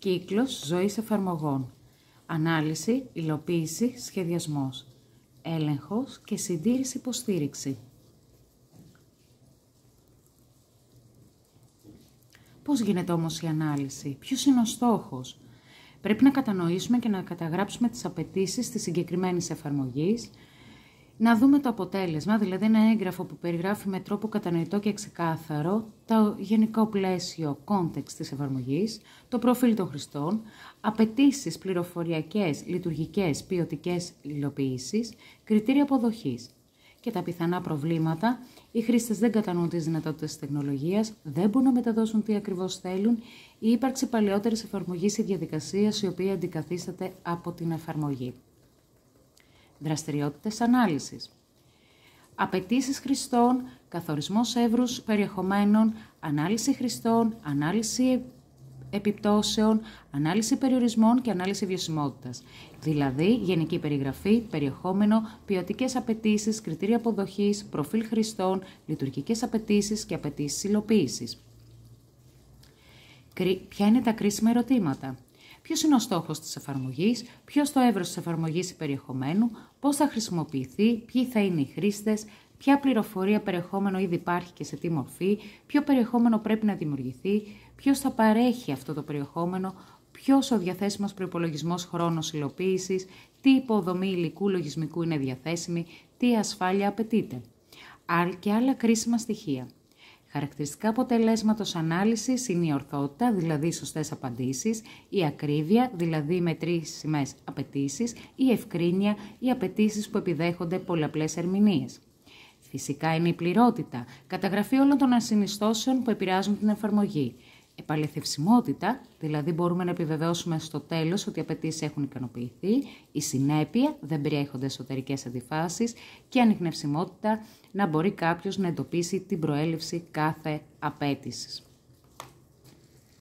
Κύκλος ζωής εφαρμογών. Ανάλυση, υλοποίηση, σχεδιασμός. Έλεγχος και συντήρηση υποστήριξη. Πώς γίνεται όμως η ανάλυση, ποιος είναι ο στόχος? Πρέπει να κατανοήσουμε και να καταγράψουμε τις απαιτήσεις της συγκεκριμένης εφαρμογής, να δούμε το αποτέλεσμα, δηλαδή ένα έγγραφο που περιγράφει με τρόπο κατανοητό και ξεκάθαρο το γενικό πλαίσιο context της εφαρμογής, το προφίλ των χρηστών, απαιτήσεις πληροφοριακές, λειτουργικές, ποιοτικές υλοποίησεις, κριτήρια αποδοχής και τα πιθανά προβλήματα. Οι χρήστες δεν κατανοούν τις δυνατότητες της τεχνολογίας, δεν μπορούν να μεταδώσουν τι ακριβώς θέλουν, η ύπαρξη παλαιότερης εφαρμογής ή διαδικασίας η οποία αντικαθίσταται από την εφαρμογή. Δραστηριότητες ανάλυσης. Απαιτήσεις χρηστών, καθορισμός εύρους περιεχομένων, ανάλυση χρηστών, ανάλυση επιπτώσεων, ανάλυση περιορισμών και ανάλυση βιωσιμότητας. Δηλαδή, γενική περιγραφή, περιεχόμενο, ποιοτικές απαιτήσεις, κριτήρια αποδοχής, προφίλ χρηστών, λειτουργικές απαιτήσεις και απαιτήσεις υλοποίησης. Ποια είναι τα κρίσιμα ερωτήματα? Ποιος είναι ο στόχος της εφαρμογής, ποιος το εύρος της εφαρμογής ή περιεχομένου, πώς θα χρησιμοποιηθεί, ποιοι θα είναι οι χρήστες, ποια πληροφορία περιεχόμενο ήδη υπάρχει και σε τι μορφή, ποιο περιεχόμενο πρέπει να δημιουργηθεί, ποιος θα παρέχει αυτό το περιεχόμενο, ποιος ο διαθέσιμος προϋπολογισμός χρόνος υλοποίησης, τι υποδομή υλικού λογισμικού είναι διαθέσιμη, τι ασφάλεια απαιτείται. Και άλλα κρίσιμα στοιχεία. Χαρακτηριστικά αποτελέσματος ανάλυσης είναι η ορθότητα, δηλαδή οι σωστές απαντήσεις, η ακρίβεια, δηλαδή οι μετρήσιμες απαιτήσεις, η ευκρίνεια, οι απαιτήσεις που επιδέχονται πολλαπλές ερμηνείες. Φυσικά είναι η πληρότητα, καταγραφή όλων των ασυνιστώσεων που επηρεάζουν την εφαρμογή. Επαληθευσιμότητα, δηλαδή μπορούμε να επιβεβαιώσουμε στο τέλος ότι οι απαιτήσεις έχουν ικανοποιηθεί, η συνέπεια, δεν περιέχονται εσωτερικές αντιφάσεις και ανιχνευσιμότητα, να μπορεί κάποιος να εντοπίσει την προέλευση κάθε απαίτησης.